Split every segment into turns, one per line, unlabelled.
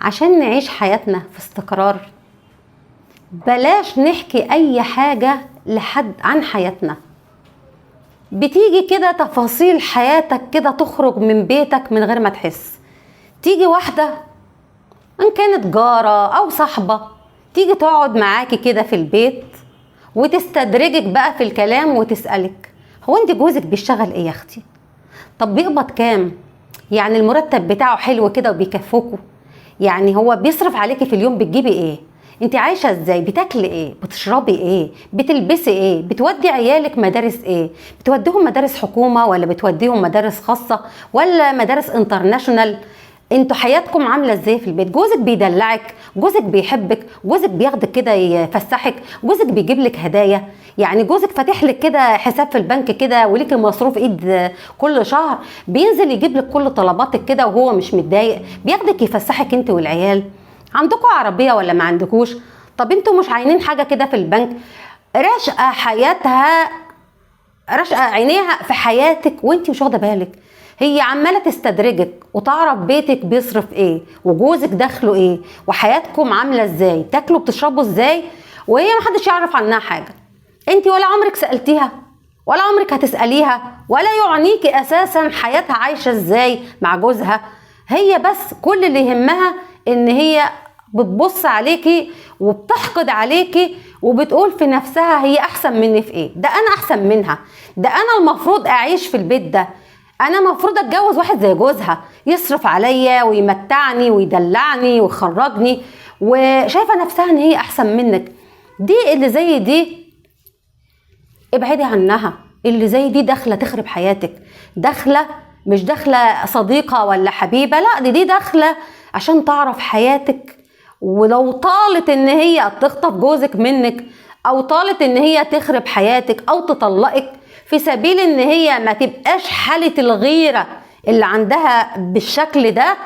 عشان نعيش حياتنا في استقرار بلاش نحكي اي حاجة لحد عن حياتنا. بتيجي كده تفاصيل حياتك كده تخرج من بيتك من غير ما تحس. تيجي واحدة ان كانت جارة او صاحبة تيجي تقعد معاكي كده في البيت وتستدرجك بقى في الكلام وتسألك هو انت جوزك بيشتغل ايه يا اختي؟ طب بيقبض كام؟ يعني المرتب بتاعه حلو كده وبيكفوكوا؟ يعني هو بيصرف عليكي في اليوم بتجيبي ايه؟ انت عايشه ازاي؟ بتاكلي ايه؟ بتشربي ايه؟ بتلبسي ايه؟ بتودي عيالك مدارس ايه؟ بتوديهم مدارس حكومه ولا بتوديهم مدارس خاصه ولا مدارس انترناشونال؟ انتوا حياتكم عامله ازاي في البيت؟ جوزك بيدلعك؟ جوزك بيحبك؟ جوزك بياخدك كده يفسحك؟ جوزك بيجيب لك هدايا؟ يعني جوزك فاتح لك كده حساب في البنك كده وليكي مصروف ايد كل شهر بينزل يجيب لك كل طلباتك كده وهو مش متضايق؟ بياخدك يفسحك انت والعيال؟ عندكم عربيه ولا ما عندكوش؟ طب انتوا مش عاينين حاجه كده في البنك؟ راشقه حياتها، راشقه عينيها في حياتك وانت مش واخده بالك. هي عماله تستدرجك وتعرف بيتك بيصرف ايه وجوزك دخله ايه وحياتكم عامله ازاي، تاكلوا بتشربوا ازاي، وهي محدش يعرف عنها حاجه. انت ولا عمرك سالتيها ولا عمرك هتساليها ولا يعنيكي اساسا حياتها عايشه ازاي مع جوزها. هي بس كل اللي يهمها ان هي بتبص عليكي وبتحقد عليكي وبتقول في نفسها هي احسن مني في ايه؟ ده انا احسن منها، ده انا المفروض اعيش في البيت ده، انا المفروض اتجوز واحد زي جوزها يصرف عليا ويمتعني ويدلعني ويخرجني، وشايفه نفسها ان هي احسن منك. دي اللي زي دي ابعدي عنها. اللي زي دي داخله تخرب حياتك، داخله مش داخله صديقه ولا حبيبه، لا دي داخله عشان تعرف حياتك. ولو طالت ان هي تخطف جوزك منك او طالت ان هي تخرب حياتك او تطلقك في سبيل ان هي ما تبقاش حالة الغيرة اللي عندها بالشكل ده،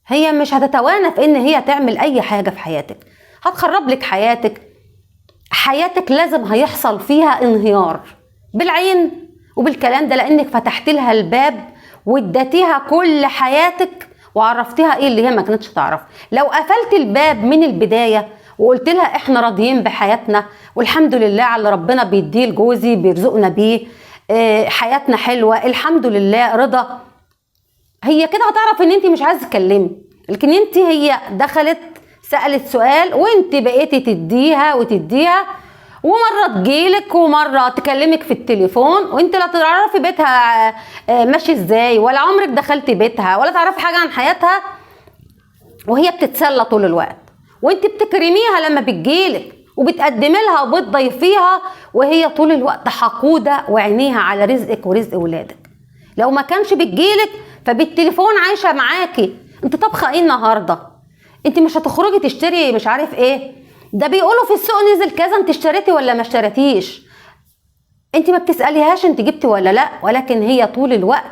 هي مش هتتوانى في ان هي تعمل اي حاجة في حياتك، هتخرب لك حياتك. حياتك لازم هيحصل فيها انهيار بالعين وبالكلام ده، لانك فتحت لها الباب واديتيها كل حياتك وعرفتيها ايه اللي هي ما كانتش تعرف. لو قفلت الباب من البداية وقلت لها احنا راضيين بحياتنا والحمد لله على اللي ربنا بيديه لجوزي بيرزقنا بيه، حياتنا حلوة الحمد لله رضا، هي كده هتعرف ان انت مش عايزه تتكلمي. لكن انت هي دخلت سألت سؤال وانت بقيتي تديها وتديها، ومرة تجيلك ومرة تكلمك في التليفون وانت لا تعرفي بيتها ماشي ازاي ولا عمرك دخلتي بيتها ولا تعرفي حاجة عن حياتها، وهي بتتسلى طول الوقت وانت بتكرميها لما بتجيلك وبتقدمي لها وبتضيفيها، وهي طول الوقت حقودة وعينيها على رزقك ورزق ولادك. لو ما كانش بتجيلك فبالتليفون عايشة معاكي انت طبخة ايه النهاردة، انت مش هتخرجي تشتري مش عارف ايه، ده بيقولوا في السوق نزل كذا انت اشتريتي ولا ما اشتريتيش. انت ما بتسأليهاش انت جبتي ولا لا، ولكن هي طول الوقت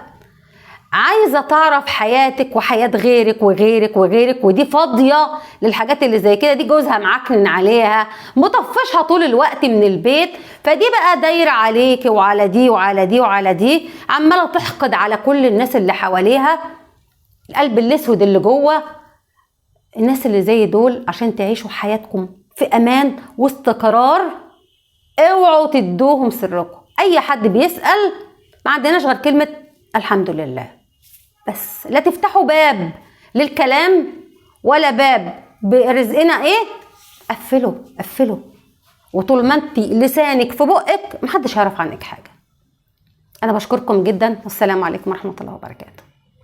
عايزة تعرف حياتك وحياة غيرك وغيرك وغيرك، ودي فاضية للحاجات اللي زي كده. دي جوزها معكنن عليها مطفشها طول الوقت من البيت، فدي بقى دايرة عليك وعلى دي وعلى دي وعلى دي، عمالة تحقد على كل الناس اللي حواليها. القلب الاسود اللي جوه الناس اللي زي دول عشان تعيشوا حياتكم في امان واستقرار اوعوا تدوهم سركم. اي حد بيسأل ما عندناش غير كلمة الحمد لله بس، لا تفتحوا باب للكلام ولا باب برزقنا ايه، قفلوا قفلوا. وطول ما انت لسانك في بقك محدش هيعرف عنك حاجة. انا بشكركم جدا والسلام عليكم ورحمة الله وبركاته.